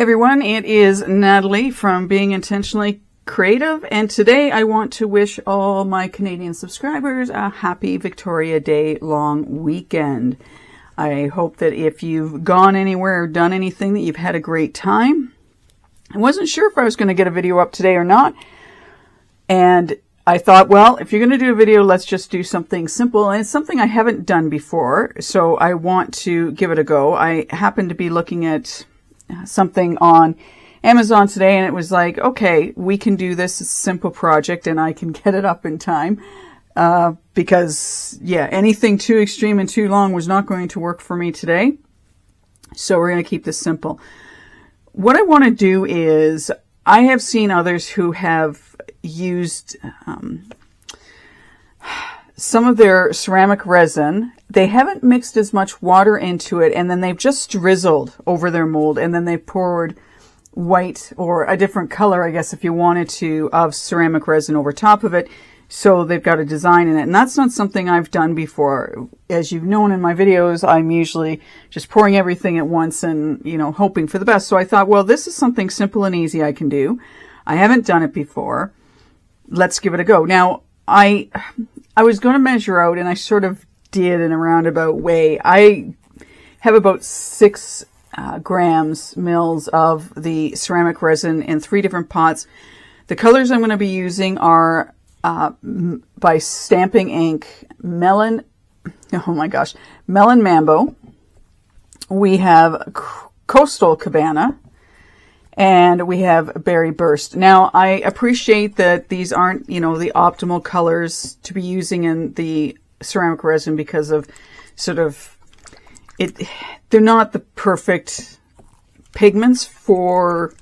Everyone, it is Natalie from Being Intentionally Creative, and today I want to wish all my Canadian subscribers a happy Victoria Day long weekend. I hope that if you've gone anywhere or done anything that you've had a great time. I wasn't sure if I was going to get a video up today or not, and I thought, well, if you're going to do a video, let's just do something simple, and it's something I haven't done before, so I want to give it a go. I happened to be looking at something on Amazon today, and it was like, okay, we can do this. It's a simple project and I can get it up in time, because yeah, anything too extreme and too long was not going to work for me today. So we're going to keep this simple. What I want to do is, I have seen others who have used some of their ceramic resin. They haven't mixed as much water into it, and then they've just drizzled over their mold, and then they poured white or a different color, I guess, if you wanted to, of ceramic resin over top of it. So they've got a design in it, and that's not something I've done before. As you've known in my videos, I'm usually just pouring everything at once and, you know, hoping for the best. So I thought, well, this is something simple and easy I can do. I haven't done it before. Let's give it a go. Now, I was going to measure out, and I sort of did in a roundabout way. I have about 6 mils of the ceramic resin in 3 different pots. The colors I'm going to be using are by Stampin ink, melon, melon mambo. We have coastal cabana, and we have berry burst. Now, I appreciate that these aren't, you know, the optimal colors to be using in the ceramic resin because of sort of it. They're not the perfect pigments for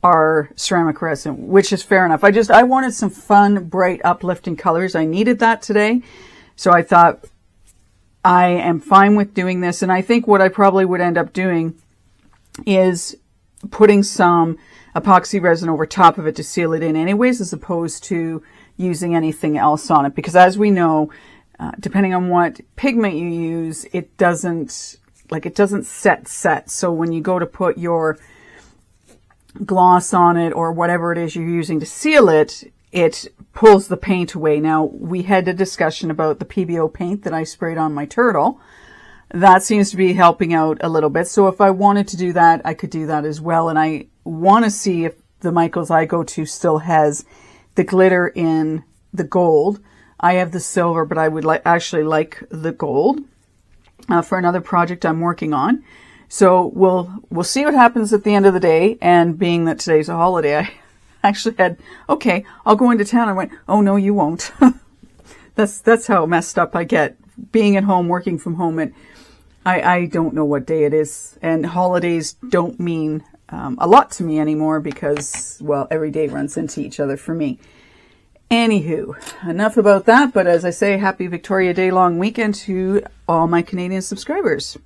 our ceramic resin, which is fair enough. I wanted some fun, bright, uplifting colors. I needed that today. So I thought I am fine with doing this. And I think what I probably would end up doing is putting some epoxy resin over top of it to seal it in anyways, as opposed to using anything else on it. Because as we know, depending on what pigment you use, it doesn't set. So when you go to put your gloss on it or whatever it is you're using to seal it, it pulls the paint away. Now, we had a discussion about the PBO paint that I sprayed on my turtle. That seems to be helping out a little bit. So if I wanted to do that, I could do that as well. And I want to see if the Michaels I go to still has the glitter in the gold. I have the silver, but I would actually like the gold for another project I'm working on. So we'll see what happens at the end of the day. And being that today's a holiday, I actually had, okay, I'll go into town. I went, oh no, you won't. That's how messed up I get being at home, working from home. And I don't know what day it is. And holidays don't mean a lot to me anymore because, well, every day runs into each other for me. Anywho, enough about that. But as I say, happy Victoria Day long weekend to all my Canadian subscribers.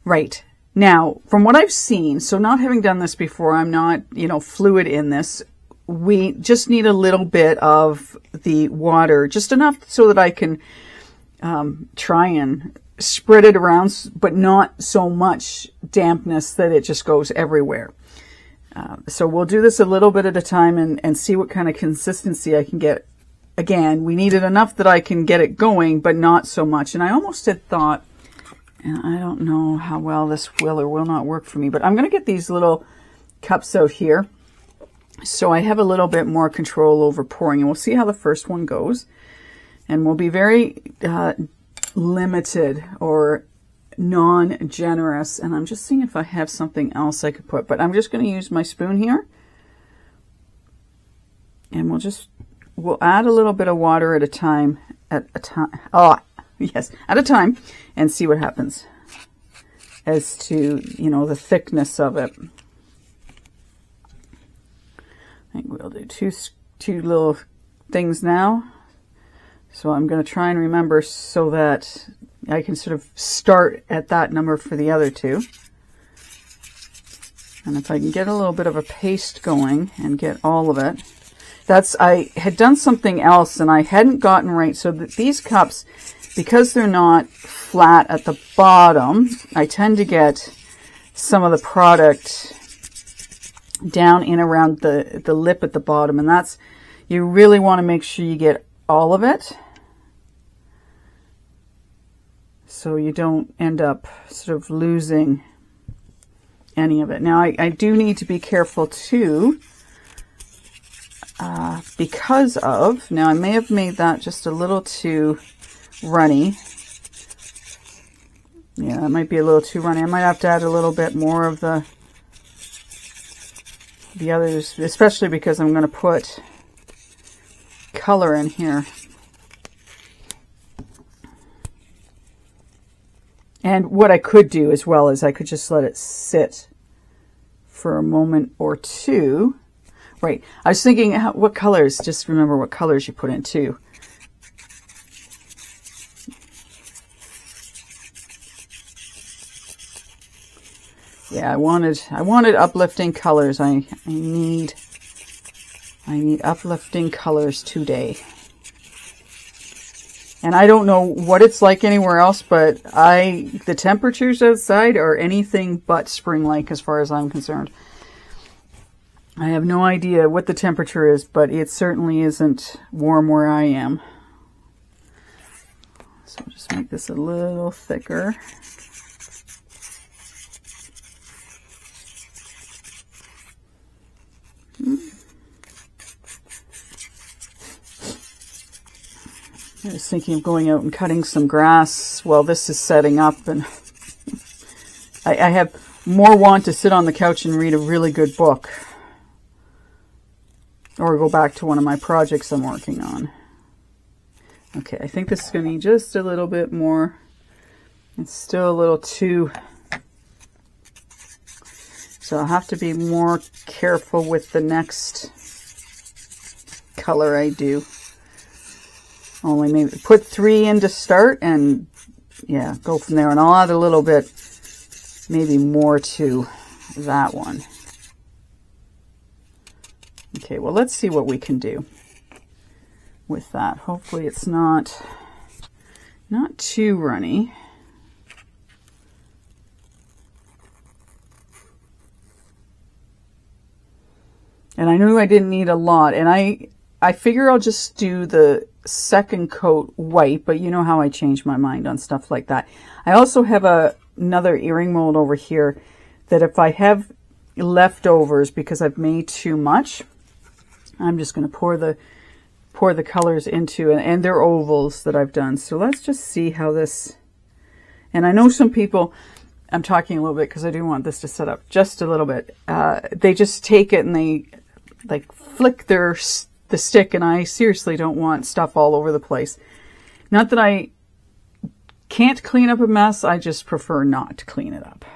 Right. Now, from what I've seen, so not having done this before, I'm not, fluid in this. We just need a little bit of the water, just enough so that I can try and spread it around, but not so much dampness that it just goes everywhere. So we'll do this a little bit at a time and see what kind of consistency I can get. Again, we need it enough that I can get it going, but not so much. And I almost had thought, and I don't know how well this will or will not work for me, but I'm going to get these little cups out here so I have a little bit more control over pouring. And we'll see how the first one goes. And we'll be very limited or non-generous. And I'm just seeing if I have something else I could put. But I'm just going to use my spoon here. And we'll add a little bit of water at a time. Yes, at a time, and see what happens as to, the thickness of it. I think we'll do two little things now. So I'm going to try and remember so that I can sort of start at that number for the other two. And if I can get a little bit of a paste going and get all of it. I had done something else and I hadn't gotten right. So that these cups, because they're not flat at the bottom, I tend to get some of the product down in around the lip at the bottom. And that's, you really want to make sure you get all of it, so you don't end up sort of losing any of it. Now I do need to be careful too, because of, now I may have made that just a little too runny. Yeah, that might be a little too runny. I might have to add a little bit more of the others, especially because I'm going to put color in here. And what I could do as well is I could just let it sit for a moment or two. Right. I was thinking, what colors? Just remember what colors you put in too. Yeah, I wanted uplifting colors. I need uplifting colors today. And I don't know what it's like anywhere else, but the temperatures outside are anything but spring-like as far as I'm concerned. I have no idea what the temperature is, but it certainly isn't warm where I am. So I'll just make this a little thicker. I was thinking of going out and cutting some grass while this is setting up, and I have more want to sit on the couch and read a really good book, or go back to one of my projects I'm working on. Okay, I think this is going to need just a little bit more. It's still a little too, so I'll have to be more careful with the next color I do. Only maybe put 3 in to start, and yeah, go from there. And I'll add a little bit, maybe more to that one. Okay, well, let's see what we can do with that. Hopefully it's not too runny. And I knew I didn't need a lot, and I figure I'll just do the second coat white, but you know how I change my mind on stuff like that. I also have another earring mold over here that if I have leftovers because I've made too much, I'm just going to pour the colors into it, and they're ovals that I've done. So let's just see how this, and I know some people, I'm talking a little bit because I do want this to set up just a little bit. They just take it and they like flick the stick, and I seriously don't want stuff all over the place. Not that I can't clean up a mess, I just prefer not to clean it up.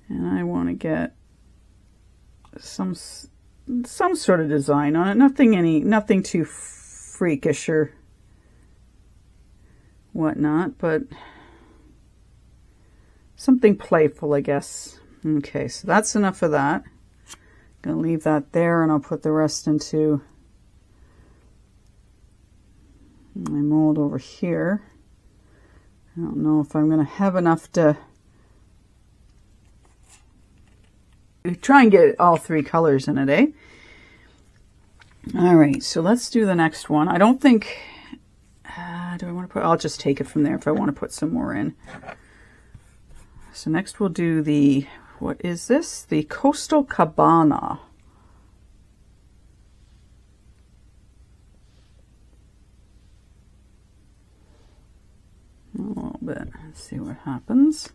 And I want to get some sort of design on it. Nothing too freakish or whatnot, but something playful, I guess. Okay, so that's enough of that. I'm going to leave that there, and I'll put the rest into my mold over here. I don't know if I'm going to have enough to try and get all 3 colors in it, eh? All right, so let's do the next one. I don't think, do I want to put, I'll just take it from there if I want to put some more in. So next we'll do the, what is this? The Coastal Cabana. A little bit. Let's see what happens.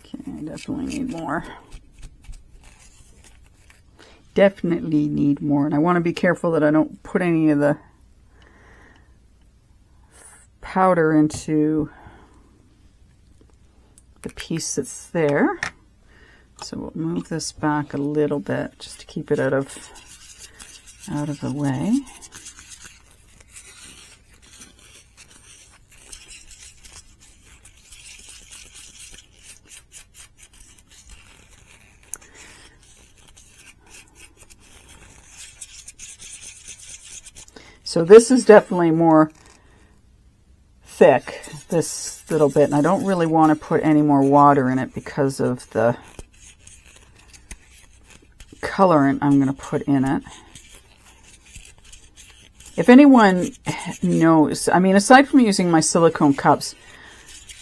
Okay, I definitely need more. Definitely need more, and I want to be careful that I don't put any of the powder into the piece that's there. So we'll move this back a little bit just to keep it out of the way. So this is definitely more thick, this little bit, and I don't really want to put any more water in it because of the colorant I'm going to put in it. If anyone knows, I mean, aside from using my silicone cups,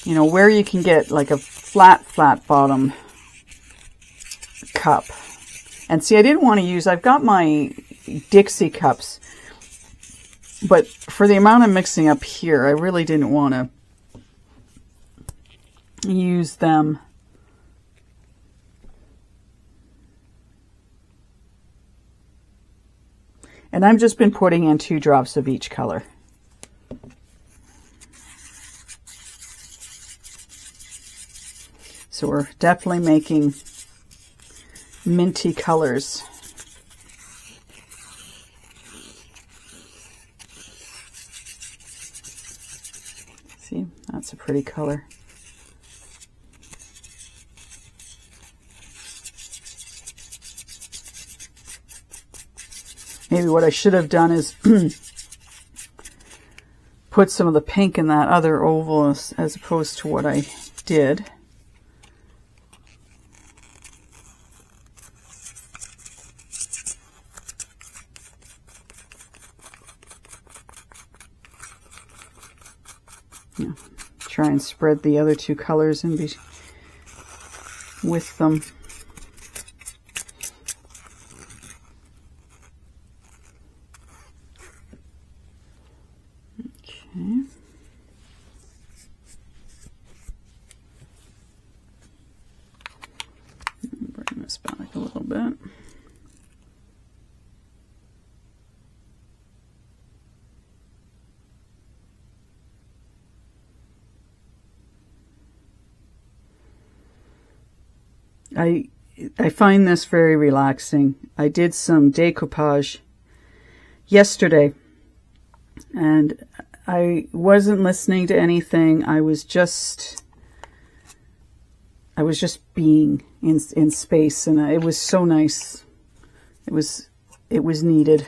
you know, where you can get like a flat bottom cup. And see, I didn't want to use, I've got my Dixie cups, but for the amount I'm mixing up here, I really didn't want to use them. And I've just been putting in 2 drops of each color. So we're definitely making minty colors. See, that's a pretty color. Maybe what I should have done is put some of the pink in that other oval as opposed to what I did. Yeah, try and spread the other 2 colors in with them. Okay. Bring this back a little bit. I find this very relaxing. I did some decoupage yesterday, and I wasn't listening to anything. I was just being in space, and it was so nice. It was needed.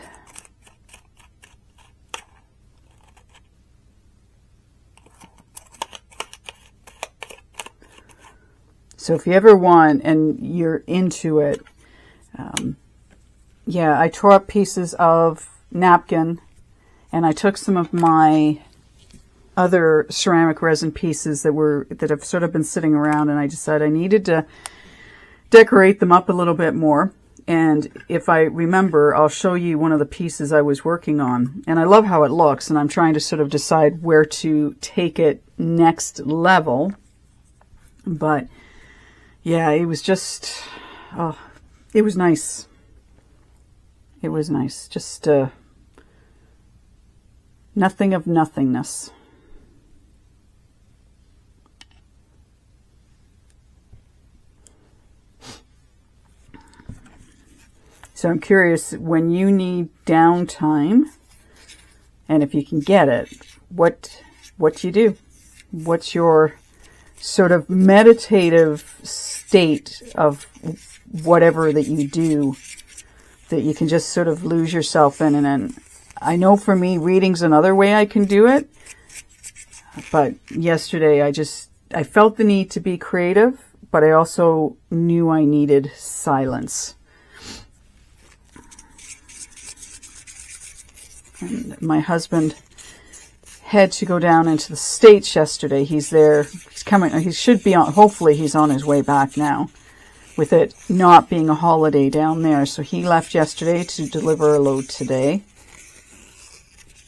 So if you ever want and you're into it, yeah, I tore up pieces of napkin, and I took some of my other ceramic resin pieces that have sort of been sitting around, and I decided I needed to decorate them up a little bit more. And if I remember, I'll show you one of the pieces I was working on. And I love how it looks, and I'm trying to sort of decide where to take it next level. But yeah, it was just, oh, it was nice. It was nice. Just nothing of nothingness. So I'm curious, when you need downtime, and if you can get it, what do you do? What's your sort of meditative state of whatever that you do that you can just sort of lose yourself in? And I know for me, reading's another way I can do it. But yesterday I felt the need to be creative, but I also knew I needed silence. And my husband had to go down into the States yesterday. He's there. He's coming. He should be on. Hopefully he's on his way back now, with it not being a holiday down there. So he left yesterday to deliver a load today.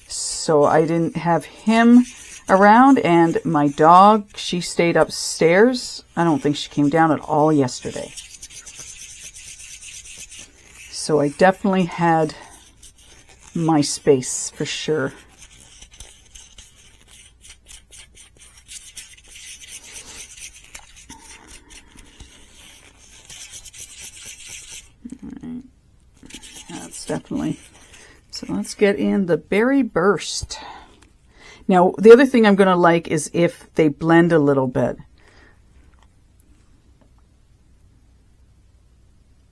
So I didn't have him around, and my dog, she stayed upstairs. I don't think she came down at all yesterday. So I definitely had my space for sure. Alright. That's definitely, so let's get in the berry burst. Now the other thing I'm going to like is if they blend a little bit.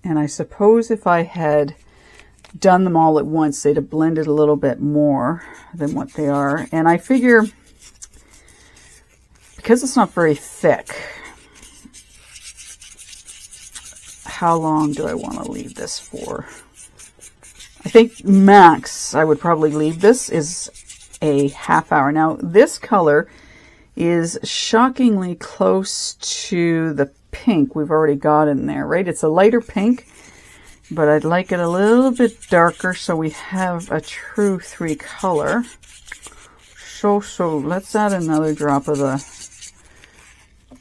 And I suppose if I had done them all at once, they'd have blended a little bit more than what they are. And I figure, because it's not very thick, how long do I want to leave this for? I think max I would probably leave this is a half hour. Now, this color is shockingly close to the pink we've already got in there, right? It's a lighter pink, but I'd like it a little bit darker so we have a true 3 color. So let's add another drop of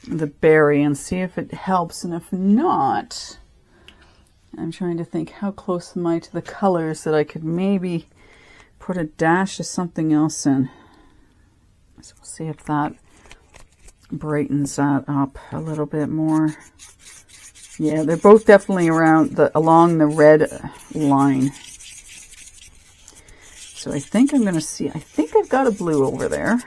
the berry and see if it helps. And if not, I'm trying to think, how close am I to the colors that I could maybe put a dash of something else in. So we'll see if that brightens that up a little bit more. Yeah, they're both definitely along the red line. So I think I'm going to see, I think I've got a blue over there,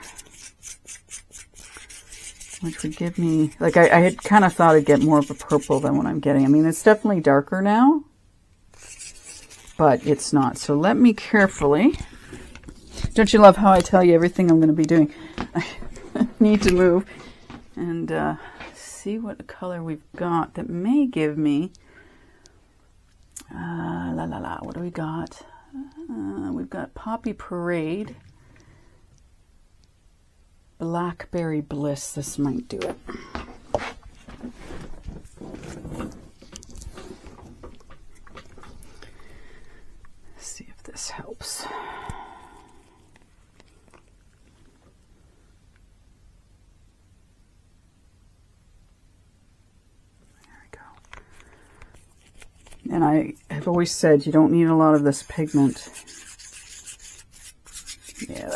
which would give me, like I had kind of thought I'd get more of a purple than what I'm getting. I mean, it's definitely darker now, but it's not. So let me carefully, don't you love how I tell you everything I'm going to be doing? I need to move and see what color we've got that may give me, what do we got? We've got Poppy Parade, Blackberry Bliss. This might do it. Let's see if this helps. There we go. And I have always said you don't need a lot of this pigment. Yeah,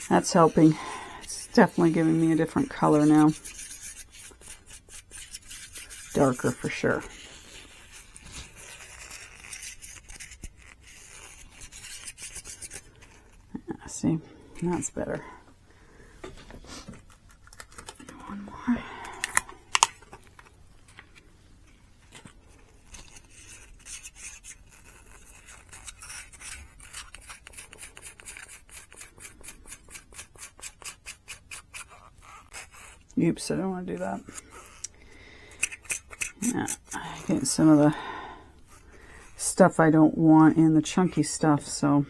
that's helping. It's definitely giving me a different color now. Darker for sure. Yeah, see, that's better. One more. Oops, I don't want to do that. Yeah, getting some of the stuff I don't want in the chunky stuff, so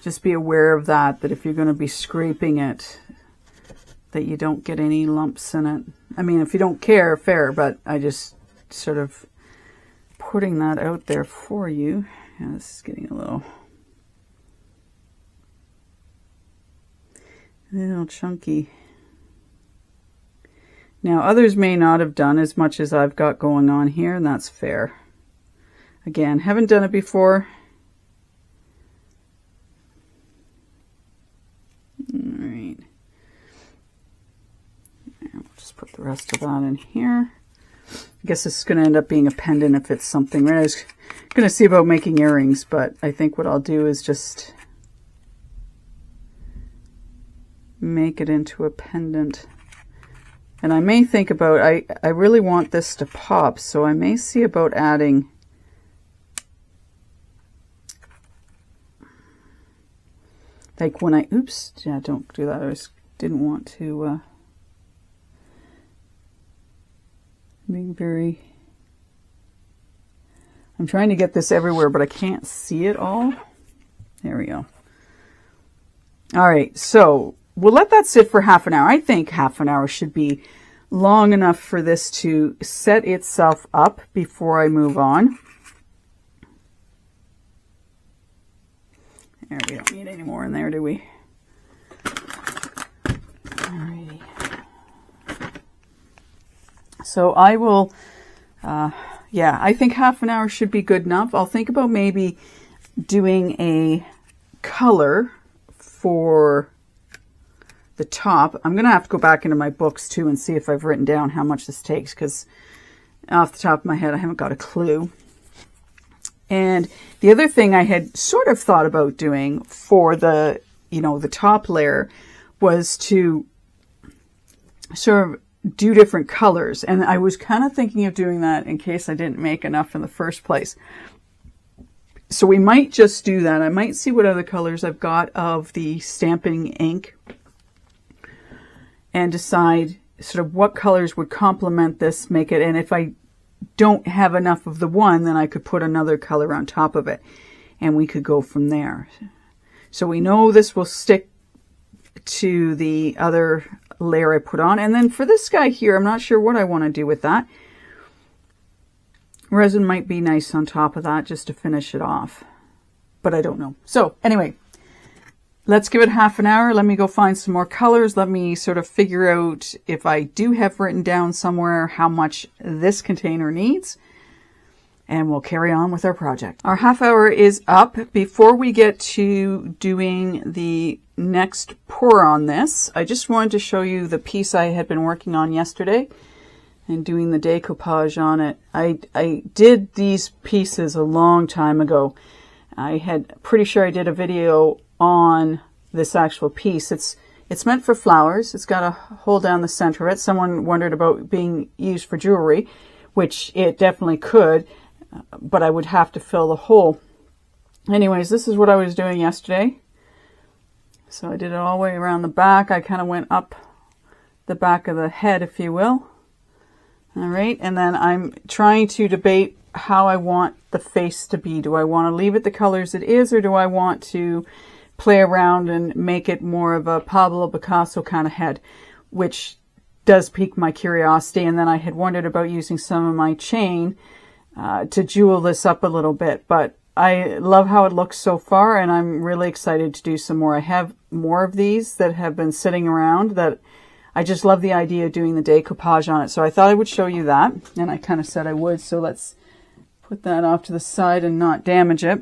just be aware of that if you're going to be scraping it, that you don't get any lumps in it. I mean, if you don't care, fair, but I just sort of putting that out there for you. Yeah, this is getting a little chunky. Now, others may not have done as much as I've got going on here, and that's fair. Again, haven't done it before. All right. And we'll just put the rest of that in here. I guess this is going to end up being a pendant if it's something, right? I was going to see about making earrings, but I think what I'll do is just make it into a pendant. And I may think about, I really want this to pop, so I may see about adding like when oops, yeah, don't do that. I didn't want to being very, I'm trying to get this everywhere, but I can't see it all. There we go. All right, so we'll let that sit for half an hour. I think half an hour should be long enough for this to set itself up before I move on. There, we don't need any more in there, do we? Alrighty. So I will, yeah, I think half an hour should be good enough. I'll think about maybe doing a color for the top. I'm going to have to go back into my books too and see if I've written down how much this takes, because off the top of my head, I haven't got a clue. And the other thing I had sort of thought about doing for the, the top layer was to sort of do different colors. And I was kind of thinking of doing that in case I didn't make enough in the first place. So we might just do that. I might see what other colors I've got of the stamping ink and decide sort of what colors would complement this, make it, and if I don't have enough of the one, then I could put another color on top of it and we could go from there. So we know this will stick to the other layer I put on. And then for this guy here, I'm not sure what I want to do with that. Resin might be nice on top of that just to finish it off, but I don't know. So anyway, let's give it half an hour. Let me go find some more colors. Let me sort of figure out if I do have written down somewhere how much this container needs, and we'll carry on with our project. Our half hour is up. Before we get to doing the next pour on this, I just wanted to show you the piece I had been working on yesterday and doing the decoupage on it. I did these pieces a long time ago. Pretty sure I did a video on this actual piece. It's meant for flowers. It's got a hole down the center of it. Someone wondered about being used for jewelry, which it definitely could, but I would have to fill the hole. Anyways, this is what I was doing yesterday. So I did it all the way around the back. I kind of went up the back of the head, if you will. All right, and then I'm trying to debate how I want the face to be. Do I want to leave it the colors it is, or do I want to play around and make it more of a Pablo Picasso kind of head, which does pique my curiosity. And then I had wondered about using some of my chain to jewel this up a little bit, but I love how it looks so far, and I'm really excited to do some more. I have more of these that have been sitting around that I just love the idea of doing the decoupage on it. So I thought I would show you that, and I kind of said I would. So let's put that off to the side and not damage it.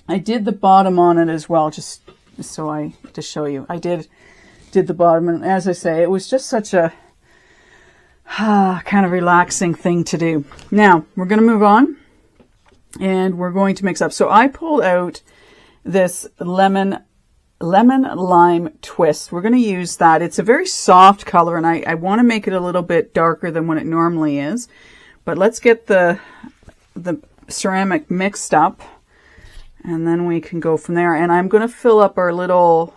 I did the bottom on it as well, just to show you. I did the bottom, and as I say, it was just such a kind of relaxing thing to do. Now we're going to move on, and we're going to mix up. So I pulled out this lemon lime twist. We're going to use that. It's a very soft color, and I want to make it a little bit darker than what it normally is. But let's get the ceramic mixed up, and then we can go from there. And I'm going to fill up our little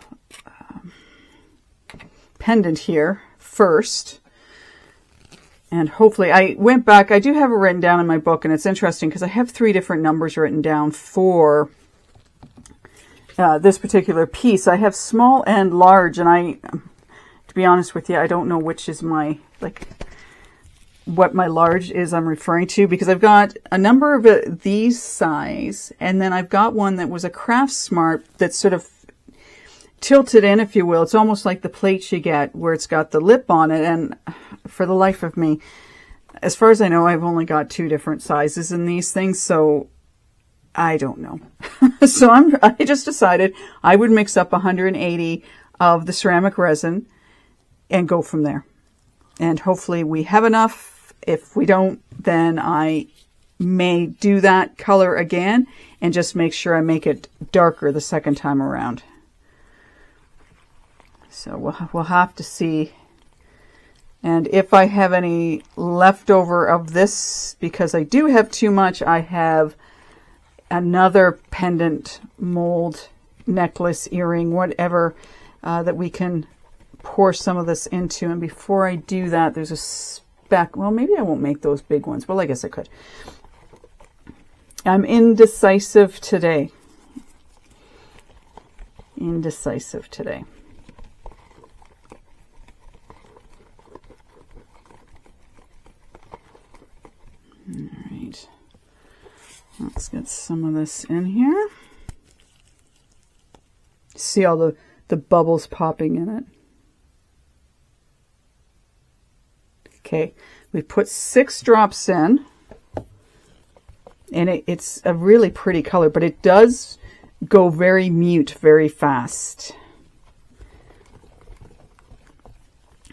pendant here first. And hopefully, I went back, I do have it written down in my book, and it's interesting because I have 3 different numbers written down for this particular piece. I have small and large, and to be honest with you, I don't know which is what my large is I'm referring to, because I've got a number of these size, and then I've got one that was a Craft Smart that's sort of tilted in, if you will. It's almost like the plates you get where it's got the lip on it, and for the life of me, as far as I know, I've only got 2 different sizes in these things, so I don't know. So I just decided I would mix up 180 of the ceramic resin and go from there. And hopefully we have enough. If we don't, then I may do that color again and just make sure I make it darker the second time around. So we'll have to see. And if I have any leftover of this, because I do have too much, I have another pendant, mold, necklace, earring, whatever, that we can pour some of this into. And before I do that, there's a speck. Well, maybe I won't make those big ones. Well, I guess I could. I'm indecisive today. Indecisive today. All right. Let's get some of this in here. See all the bubbles popping in it. Okay, we put 6 drops in, and it's a really pretty color, but it does go very mute very fast.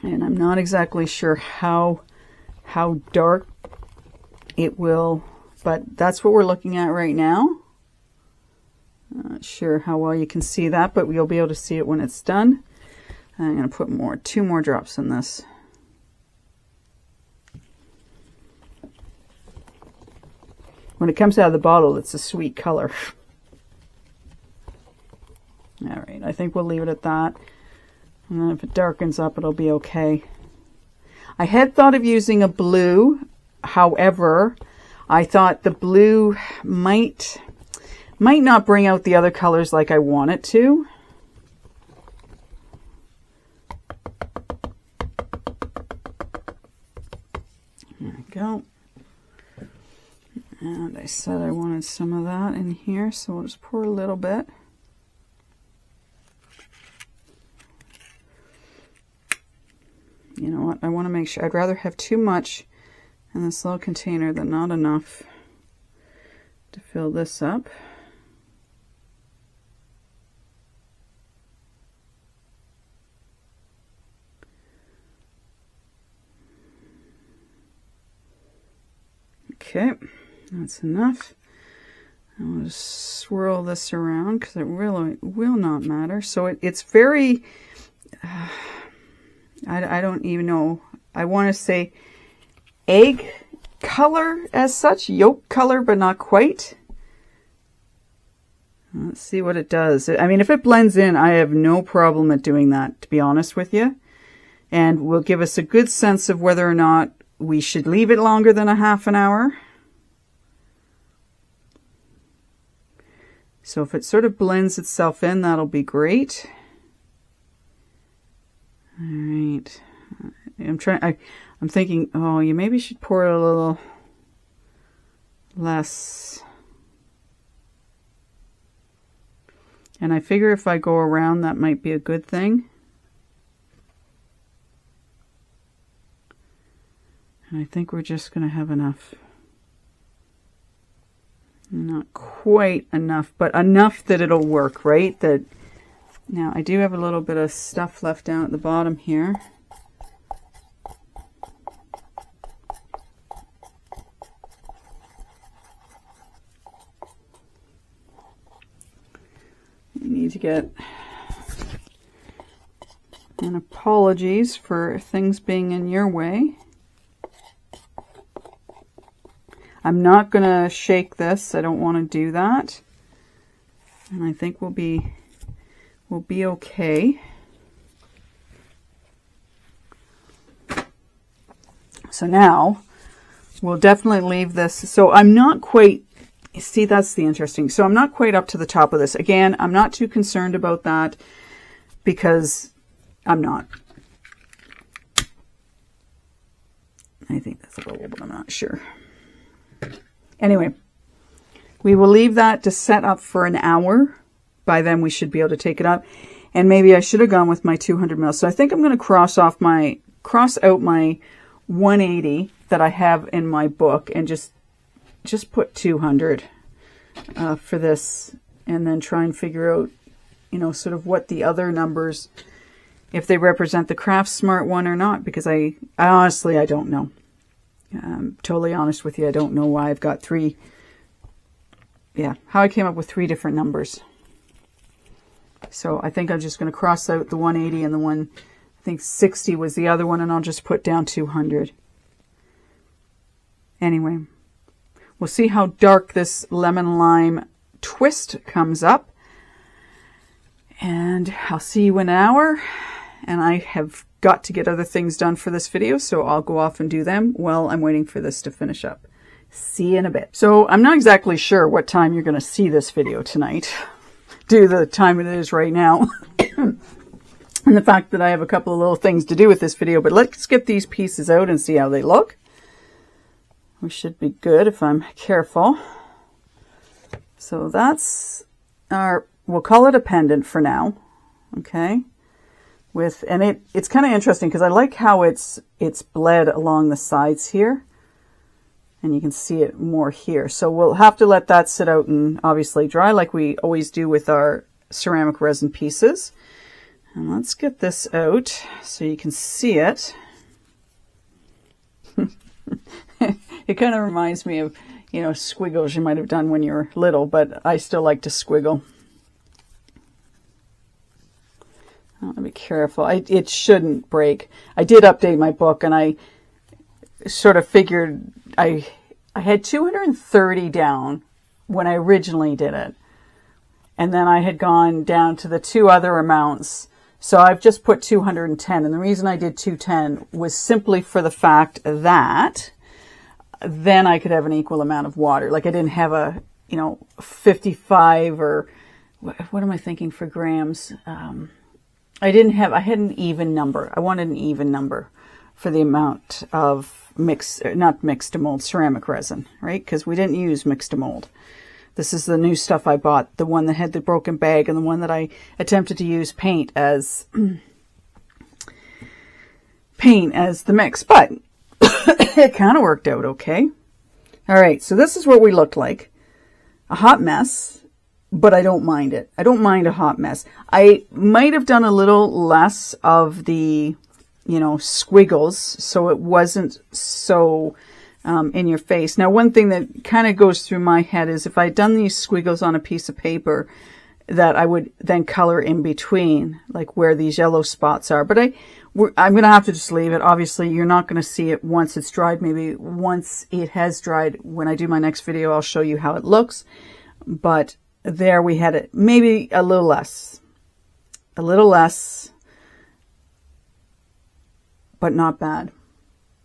And I'm not exactly sure how dark it will, but that's what we're looking at right now. Not sure how well you can see that, but you'll be able to see it when it's done. I'm going to put 2 more drops in this. when it comes out of the bottle, it's a sweet color. All right, I think we'll leave it at that. And then if it darkens up, it'll be okay. I had thought of using a blue. However, I thought the blue might not bring out the other colors like I want it to. There we go. And I said I wanted some of that in here, so we'll just pour a little bit. You know what, I want to make sure, I'd rather have too much in this little container than not enough to fill this up. Okay, that's enough. I'll just swirl this around because it really will not matter. So it's very, I don't even know, I want to say egg color as such, yolk color, but not quite. Let's see what it does. I mean, if it blends in, I have no problem at doing that, to be honest with you. And will give us a good sense of whether or not we should leave it longer than a half an hour. So if it sort of blends itself in, that'll be great. All right. I'm thinking, oh, you maybe should pour it a little less. And I figure if I go around, that might be a good thing. And I think we're just going to have enough. Not quite enough, but enough that it'll work, right? That now I do have a little bit of stuff left down at the bottom here. You need to get, and apologies for things being in your way. I'm not going to shake this. I don't want to do that. And I think we'll be okay. So now we'll definitely leave this. So I'm not quite, see, that's the interesting. So I'm not quite up to the top of this. Again, I'm not too concerned about that because I'm not. I think that's a bubble, but I'm not sure. Anyway, we will leave that to set up for an hour. By then we should be able to take it up. And maybe I should have gone with my 200 mils. So I think I'm going to cross out my 180 that I have in my book and just put 200 for this, and then try and figure out, you know, sort of what the other numbers, if they represent the Craft Smart one or not, because I honestly, I don't know. I'm totally honest with you. I don't know why I've got three. Yeah, how I came up with 3 different numbers. So I think I'm just going to cross out the 180 and the one, I think 60 was the other one, and I'll just put down 200. Anyway, we'll see how dark this lemon lime twist comes up. And I'll see you in an hour. And I have got to get other things done for this video, so I'll go off and do them while I'm waiting for this to finish up. See you in a bit. So I'm not exactly sure what time you're going to see this video tonight, due to the time it is right now, and the fact that I have a couple of little things to do with this video, but let's get these pieces out and see how they look. We should be good if I'm careful. So that's our, we'll call it a pendant for now, okay? And it's kind of interesting because I like how it's bled along the sides here, and you can see it more here. So we'll have to let that sit out and obviously dry like we always do with our ceramic resin pieces. And let's get this out so you can see it. It kind of reminds me of, you know, squiggles you might have done when you were little, but I still like to squiggle. I want to be careful. It shouldn't break. I did update my book, and I sort of figured I I had 230 down when I originally did it. And then I had gone down to the two other amounts. So I've just put 210. And the reason I did 210 was simply for the fact that then I could have an equal amount of water. Like I didn't have a, 55 or what am I thinking for grams? I had an even number. I wanted an even number for the amount of not mixed to mold, ceramic resin, right? Because we didn't use mixed to mold. This is the new stuff I bought, the one that had the broken bag and the one that I attempted to use paint as the mix, but it kind of worked out okay. All right, so this is what we looked like. A hot mess, but I don't mind it. I don't mind a hot mess. I might have done a little less of the, squiggles, so it wasn't so in your face. Now, one thing that kind of goes through my head is if I'd done these squiggles on a piece of paper, that I would then color in between, like where these yellow spots are. But I'm going to have to just leave it. Obviously, you're not going to see it once it's dried. Maybe once it has dried, when I do my next video, I'll show you how it looks. But there we had it. Maybe a little less. A little less. But not bad.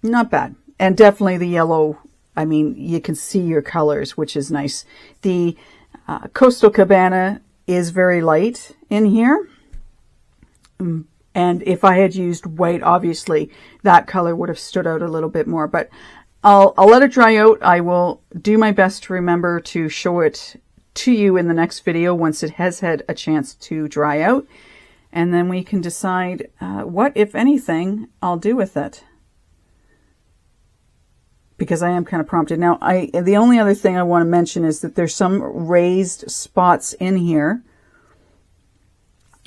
Not bad. And definitely the yellow, I mean, you can see your colors, which is nice. The Coastal Cabana is very light in here. And if I had used white, obviously that color would have stood out a little bit more. But I'll let it dry out. I will do my best to remember to show it to you in the next video once it has had a chance to dry out. And then we can decide what, if anything, I'll do with it. Because I am kind of prompted. Now, the only other thing I want to mention is that there's some raised spots in here,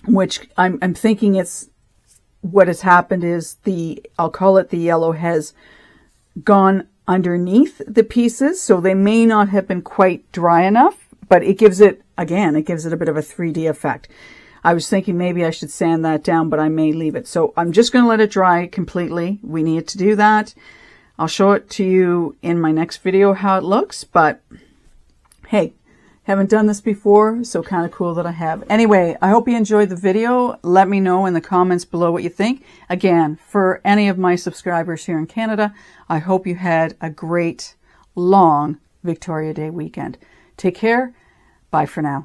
which I'm thinking it's what has happened is I'll call it the yellow has gone underneath the pieces, so they may not have been quite dry enough, but it gives it, again, it gives it a bit of a 3D effect. I was thinking maybe I should sand that down, but I may leave it. So I'm just going to let it dry completely. We need to do that. I'll show it to you in my next video how it looks, but hey, haven't done this before, so kind of cool that I have. Anyway, I hope you enjoyed the video. Let me know in the comments below what you think. Again, for any of my subscribers here in Canada, I hope you had a great, long Victoria Day weekend. Take care. Bye for now.